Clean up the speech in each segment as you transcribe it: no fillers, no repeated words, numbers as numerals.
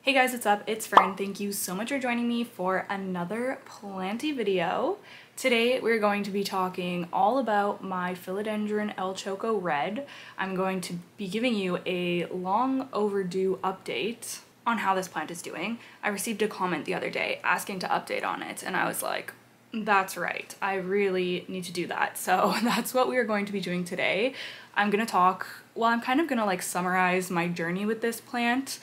Hey guys, what's up? It's Fern. Thank you so much for joining me for another Planty video. Today we're going to be talking all about my Philodendron El Choco Red. I'm going to be giving you a long overdue update on how this plant is doing. I received a comment the other day asking to update on it, and I was like, that's right, I really need to do that. So that's what we are going to be doing today. I'm kind of gonna like summarize my journey with this plant,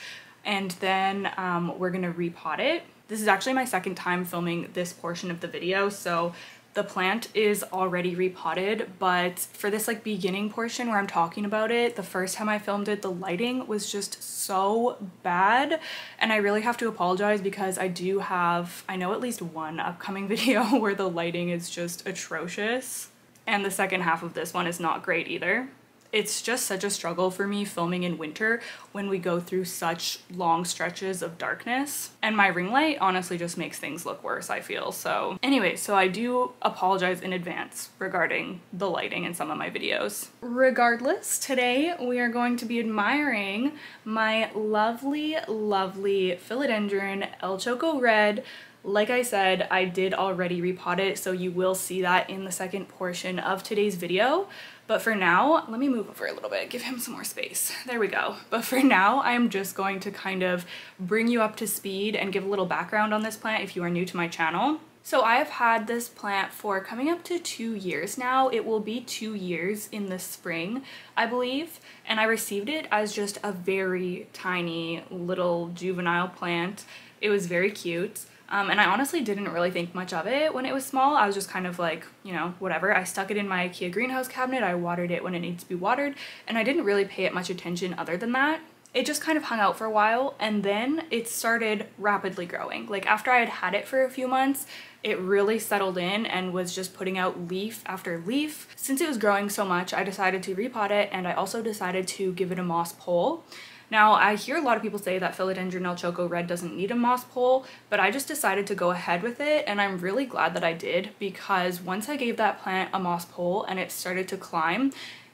and then we're gonna repot it. This is actually my second time filming this portion of the video, so the plant is already repotted, but for this like beginning portion where I'm talking about it, the first time I filmed it, the lighting was just so bad, and I really have to apologize because I know at least one upcoming video where the lighting is just atrocious, and the second half of this one is not great either. It's just such a struggle for me filming in winter when we go through such long stretches of darkness. And my ring light honestly just makes things look worse, I feel. So anyway, so I do apologize in advance regarding the lighting in some of my videos. Regardless, today we are going to be admiring my lovely, lovely Philodendron El Choco Red. Like I said, I did already repot it, so you will see that in the second portion of today's video. But for now, let me move over a little bit, give him some more space. There we go. But for now, I'm just going to kind of bring you up to speed and give a little background on this plant if you are new to my channel. So I have had this plant for coming up to 2 years now. It will be 2 years in the spring, I believe. And I received it as just a very tiny little juvenile plant. It was very cute. And I honestly didn't really think much of it when it was small. I was just kind of like, you know, whatever. I stuck it in my IKEA greenhouse cabinet. I watered it when it needs to be watered, and I didn't really pay it much attention other than that. It just kind of hung out for a while, and then it started rapidly growing. Like after I had had it for a few months, it really settled in and was just putting out leaf after leaf. Since it was growing so much, I decided to repot it, and I also decided to give it a moss pole. Now, I hear a lot of people say that Philodendron El Choco Red doesn't need a moss pole, but I just decided to go ahead with it, and I'm really glad that I did, because once I gave that plant a moss pole and it started to climb,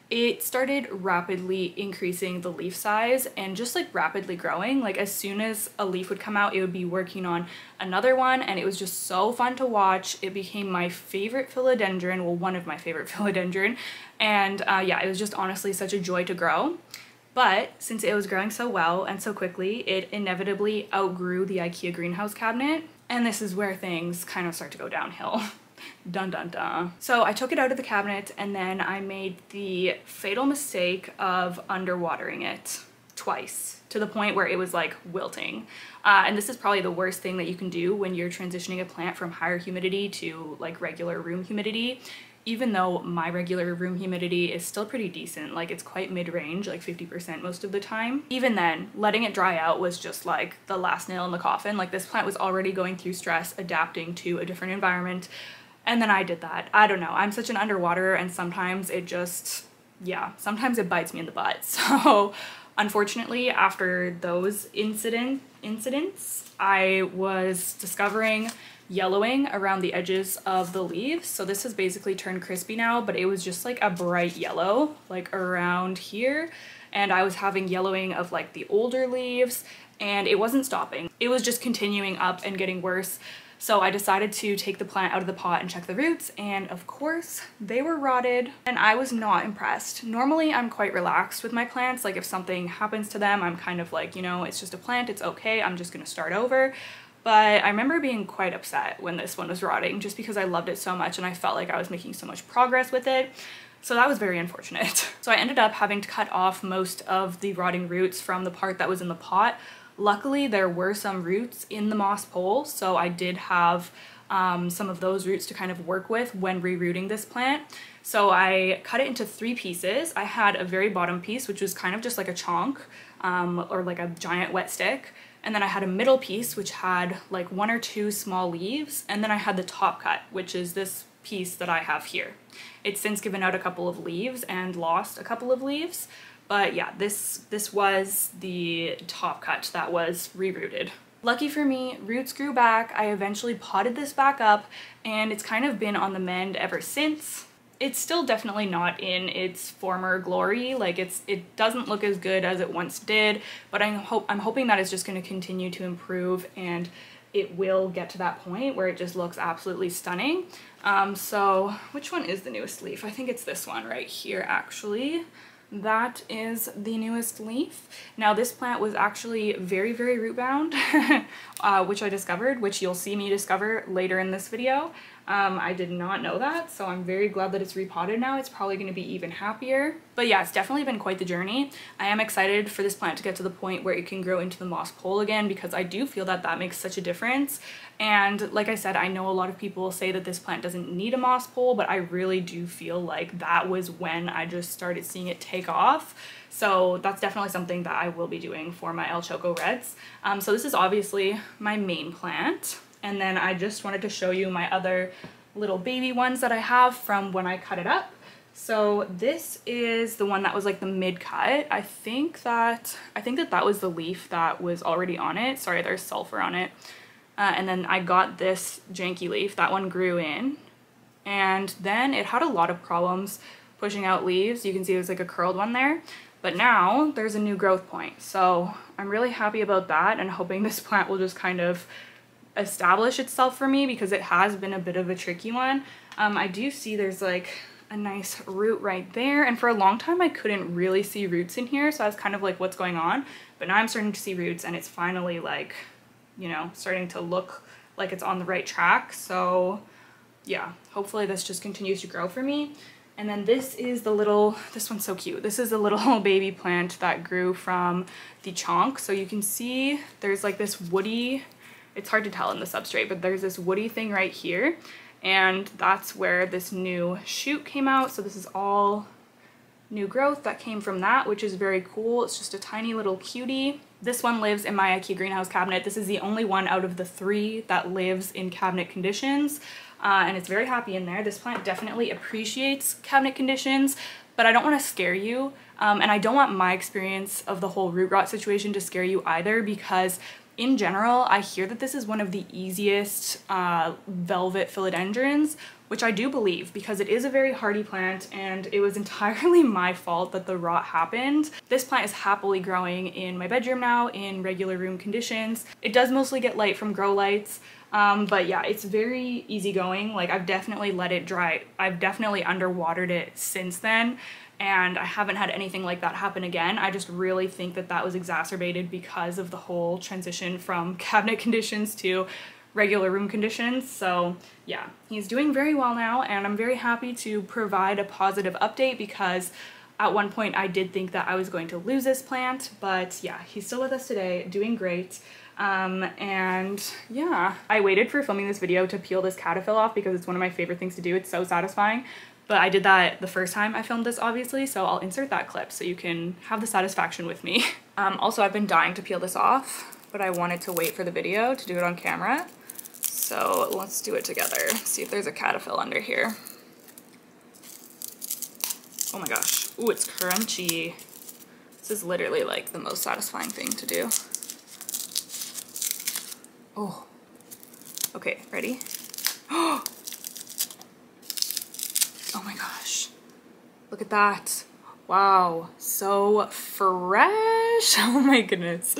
it started rapidly increasing the leaf size and just like rapidly growing. Like as soon as a leaf would come out, it would be working on another one, and it was just so fun to watch. It became my favorite philodendron, well, one of my favorite philodendron, and yeah, it was just honestly such a joy to grow. But since it was growing so well and so quickly, it inevitably outgrew the IKEA greenhouse cabinet, and this is where things kind of start to go downhill. Dun dun dun. So I took it out of the cabinet, and then I made the fatal mistake of underwatering it twice to the point where it was like wilting. And this is probably the worst thing that you can do when you're transitioning a plant from higher humidity to like regular room humidity. Even though my regular room humidity is still pretty decent, like it's quite mid-range, like 50% most of the time. Even then, letting it dry out was just like the last nail in the coffin. Like this plant was already going through stress, adapting to a different environment, and then I did that. I don't know, I'm such an underwaterer, and sometimes it just, yeah, sometimes it bites me in the butt. So unfortunately, after those incidents, I was discovering yellowing around the edges of the leaves. So this has basically turned crispy now, but it was just like a bright yellow like around here, and I was having yellowing of like the older leaves, and it wasn't stopping. It was just continuing up and getting worse. So I decided to take the plant out of the pot and check the roots, and of course they were rotted, and I was not impressed. Normally I'm quite relaxed with my plants. Like if something happens to them, I'm kind of like, you know, it's just a plant, it's okay, I'm just gonna start over. But I remember being quite upset when this one was rotting, just because I loved it so much and I felt like I was making so much progress with it. So that was very unfortunate. So I ended up having to cut off most of the rotting roots from the part that was in the pot. Luckily, there were some roots in the moss pole, so I did have some of those roots to kind of work with when rerooting this plant. So I cut it into 3 pieces. I had a very bottom piece, which was kind of just like a chonk, or like a giant wet stick. And then I had a middle piece, which had like 1 or 2 small leaves. And then I had the top cut, which is this piece that I have here. It's since given out a couple of leaves and lost a couple of leaves. But yeah, this was the top cut that was rerooted. Lucky for me, roots grew back. I eventually potted this back up, and it's kind of been on the mend ever since. it's still definitely not in its former glory. Like it doesn't look as good as it once did, but I'm hoping that it's just going to continue to improve and it will get to that point where it just looks absolutely stunning. So which one is the newest leaf? I think it's this one right here actually. That is the newest leaf. Now this plant was actually very, very root bound, which I discovered, which you'll see me discover later in this video. I did not know that, so I'm very glad that it's repotted now. It's probably going to be even happier. But yeah, it's definitely been quite the journey. I am excited for this plant to get to the point where it can grow into the moss pole again, because I do feel that that makes such a difference. And like I said, I know a lot of people say that this plant doesn't need a moss pole, but I really do feel like that was when I just started seeing it take off. So that's definitely something that I will be doing for my El Choco Reds. So this is obviously my main plant. And then I just wanted to show you my other little baby ones that I have from when I cut it up. So this is the one that was like the mid cut. I think that was the leaf that was already on it. Sorry, there's sulfur on it. And then I got this janky leaf. That one grew in. And then it had a lot of problems pushing out leaves. You can see there's like a curled one there. But now there's a new growth point. So I'm really happy about that and hoping this plant will just kind of establish itself for me, because it has been a bit of a tricky one. I do see there's like a nice root right there, and for a long time I couldn't really see roots in here, so I was kind of like, what's going on? But now I'm starting to see roots, and it's finally like, you know, starting to look like it's on the right track. So yeah, hopefully this just continues to grow for me. And then this is the little, this one's so cute. This is a little baby plant that grew from the chonk. So you can see there's like this woody, it's hard to tell in the substrate, but there's this woody thing right here, and that's where this new shoot came out. So this is all new growth that came from that, which is very cool. It's just a tiny little cutie. This one lives in my IKEA greenhouse cabinet. This is the only one out of the 3 that lives in cabinet conditions, and it's very happy in there. This plant definitely appreciates cabinet conditions, but I don't want to scare you, and I don't want my experience of the whole root rot situation to scare you either, because in general, I hear that this is one of the easiest velvet philodendrons, which I do believe, because it is a very hardy plant, and it was entirely my fault that the rot happened. This plant is happily growing in my bedroom now in regular room conditions. It does mostly get light from grow lights, but yeah, it's very easygoing. Like, I've definitely let it dry. I've definitely underwatered it since then, and I haven't had anything like that happen again. I just really think that that was exacerbated because of the whole transition from cabinet conditions to regular room conditions. So yeah, he's doing very well now, and I'm very happy to provide a positive update, because at one point I did think that I was going to lose this plant, but yeah, he's still with us today, doing great. And yeah, I waited for filming this video to peel this caterpillar off because it's one of my favorite things to do. It's so satisfying. But I did that the first time I filmed this, obviously, so I'll insert that clip so you can have the satisfaction with me. Also, I've been dying to peel this off, but I wanted to wait for the video to do it on camera. So let's do it together. See if there's a caterpillar under here. Oh my gosh. Ooh, it's crunchy. This is literally like the most satisfying thing to do. Oh. Okay, ready? Oh my gosh. Look at that. Wow, so fresh. Oh my goodness.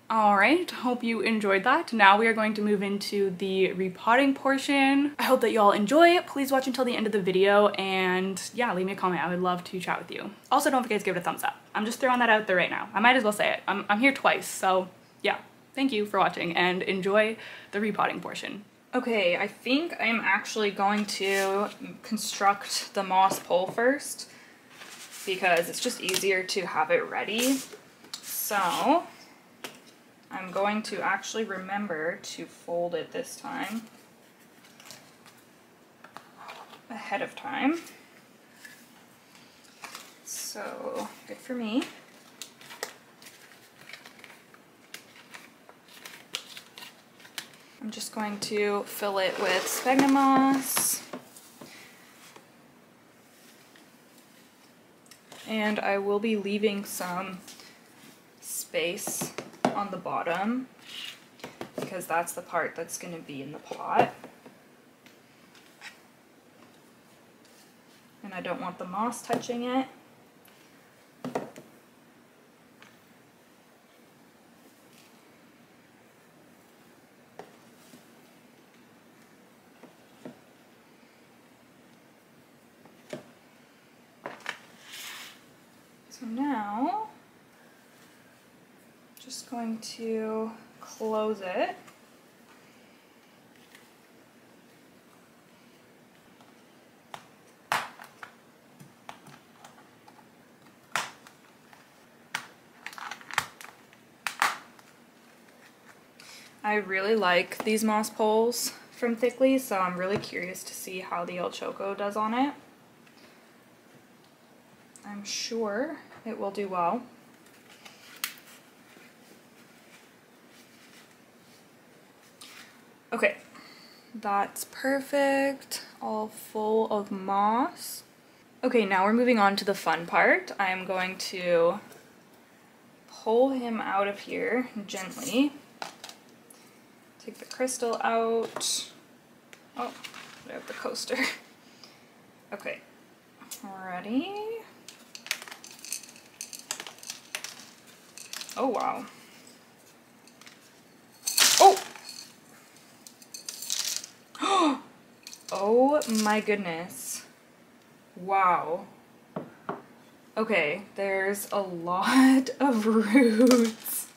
All right, hope you enjoyed that. Now we are going to move into the repotting portion. I hope that you all enjoy. Please watch until the end of the video, and yeah, leave me a comment. I would love to chat with you. Also, don't forget to give it a thumbs up. I'm just throwing that out there right now. I might as well say it. I'm here twice, so yeah. Thank you for watching, and enjoy the repotting portion. Okay, I think I'm actually going to construct the moss pole first, because it's just easier to have it ready. So I'm going to actually remember to fold it this time ahead of time. So good for me. I'm just going to fill it with sphagnum moss. And I will be leaving some space on the bottom, because that's the part that's going to be in the pot. and I don't want the moss touching it. So now, just going to close it. I really like these moss poles from Thickly, so I'm really curious to see how the El Choco does on it. I'm sure it will do well. Okay, that's perfect, all full of moss. Okay, now we're moving on to the fun part. I'm going to pull him out of here gently. Take the crystal out. Oh, I have the coaster. Okay, ready? Oh, wow. Oh! Oh my goodness. Wow. Okay, there's a lot of roots.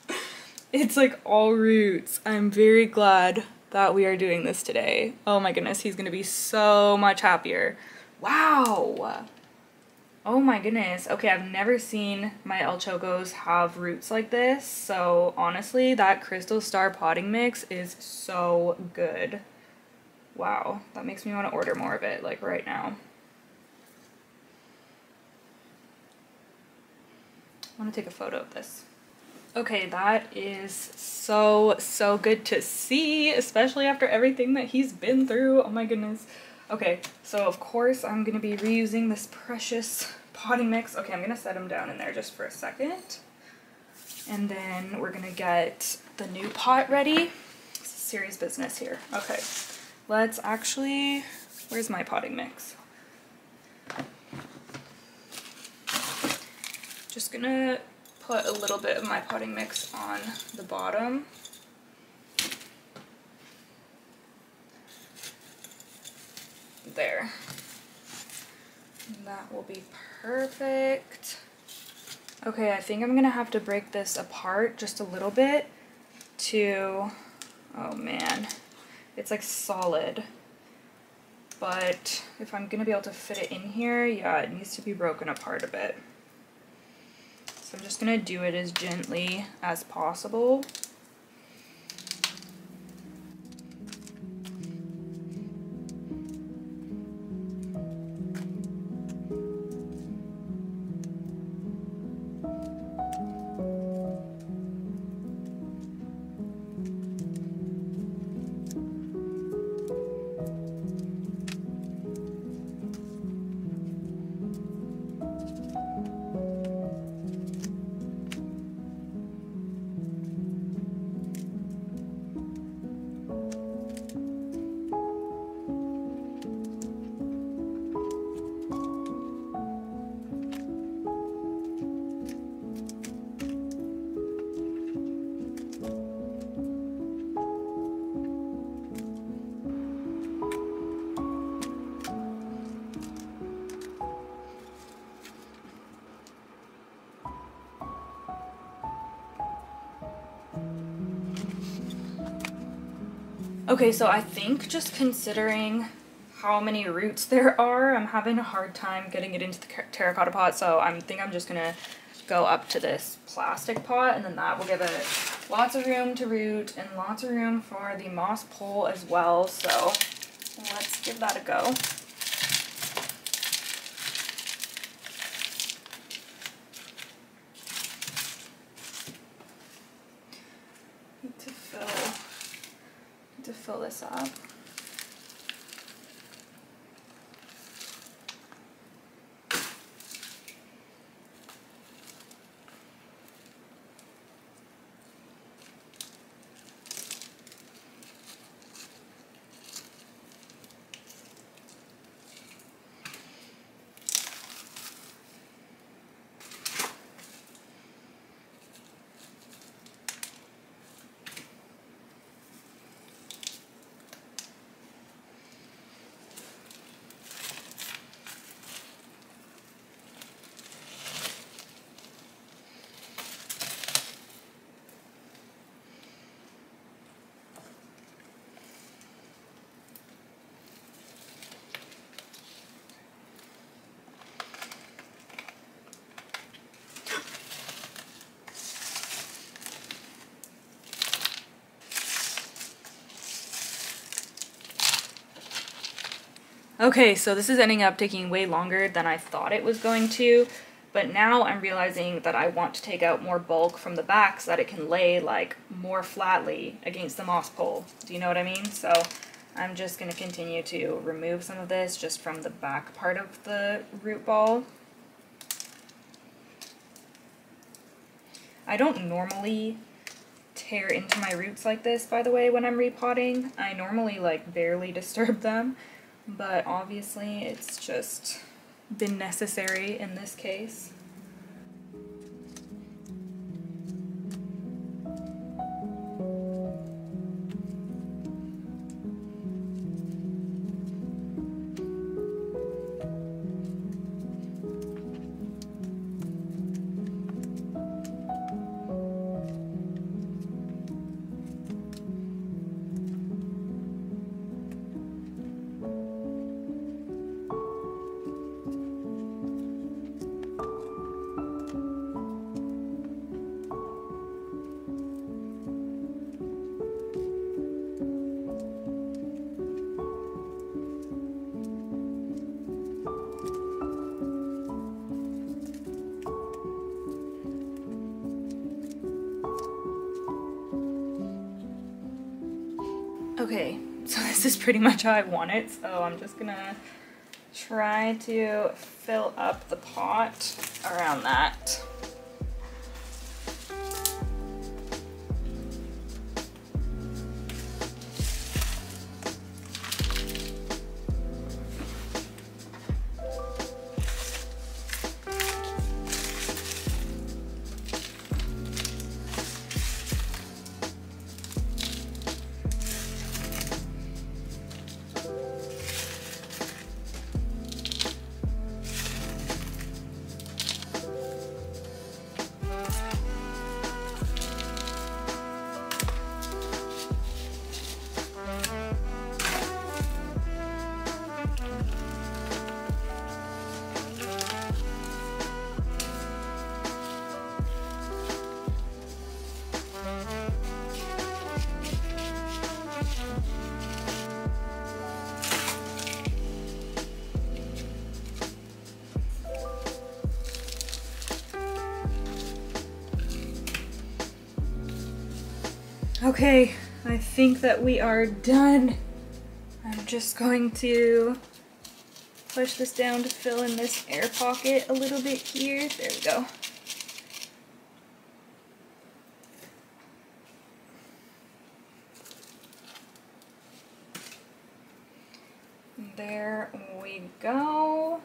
It's like all roots. I'm very glad that we are doing this today. Oh my goodness, he's gonna be so much happier. Wow. Oh my goodness. Okay, I've never seen my El Chocos have roots like this, so honestly, that Crystal Star potting mix is so good. Wow, that makes me want to order more of it, like right now. I want to take a photo of this. Okay, that is so good to see, especially after everything that he's been through. Oh my goodness. Okay, so of course I'm going to be reusing this precious potting mix. Okay, I'm going to set him down in there just for a second. And then we're going to get the new pot ready. It's serious business here. Okay, let's actually, where's my potting mix? Just going to put a little bit of my potting mix on the bottom. There. And that will be perfect. Okay, I think I'm gonna have to break this apart just a little bit to, oh man, it's like solid. But if I'm gonna be able to fit it in here, yeah, it needs to be broken apart a bit. So I'm just gonna do it as gently as possible. Okay, so I think just considering how many roots there are, I'm having a hard time getting it into the terracotta pot, so I think I'm just gonna go up to this plastic pot, and then that will give it lots of room to root and lots of room for the moss pole as well, so let's give that a go. Need to fill this up. Okay, so this is ending up taking way longer than I thought it was going to, but now I'm realizing that I want to take out more bulk from the back so that it can lay like more flatly against the moss pole. Do you know what I mean? So I'm just going to continue to remove some of this just from the back part of the root ball. I don't normally tear into my roots like this, by the way, when I'm repotting. I normally like barely disturb them, but obviously it's just been necessary in this case. Okay, so this is pretty much how I want it, so I'm just gonna try to fill up the pot around that. Okay, I think that we are done. I'm just going to push this down to fill in this air pocket a little bit here. There we go. There we go.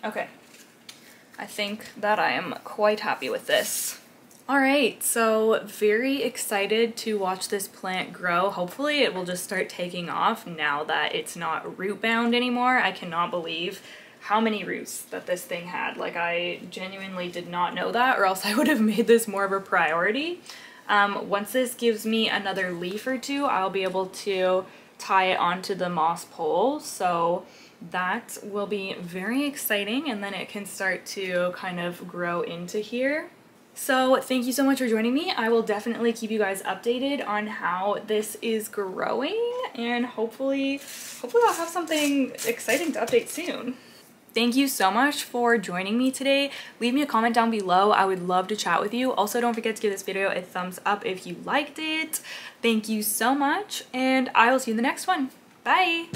Okay, I think that I am quite happy with this. Alright, so very excited to watch this plant grow. Hopefully it will just start taking off now that it's not root bound anymore. I cannot believe how many roots that this thing had. Like, I genuinely did not know that, or else I would have made this more of a priority. Once this gives me another leaf or two, I'll be able to tie it onto the moss pole. So that will be very exciting, and then it can start to kind of grow into here. So thank you so much for joining me. I will definitely keep you guys updated on how this is growing, and hopefully I'll have something exciting to update soon. Thank you so much for joining me today. Leave me a comment down below. I would love to chat with you. Also, don't forget to give this video a thumbs up if you liked it. Thank you so much, and I will see you in the next one. Bye!